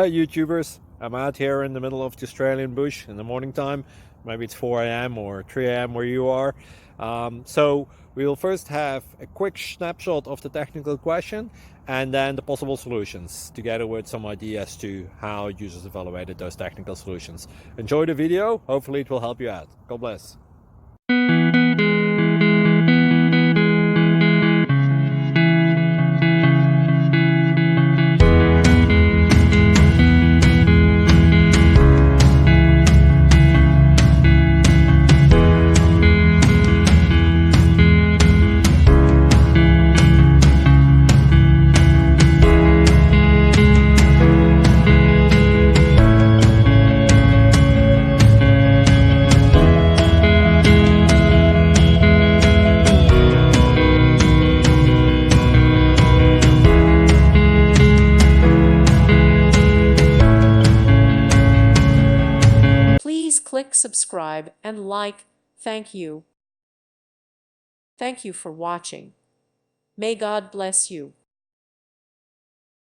Hi YouTubers, I'm out here in the middle of the Australian bush in the morning time. Maybe it's 4 a.m. or 3 a.m. where you are. So we will first have a quick snapshot of the technical question and then the possible solutions, together with some ideas to how users evaluated those technical solutions. Enjoy the video, hopefully it will help you out. God bless. Please click subscribe and like. Thank you. Thank you for watching. May God bless you.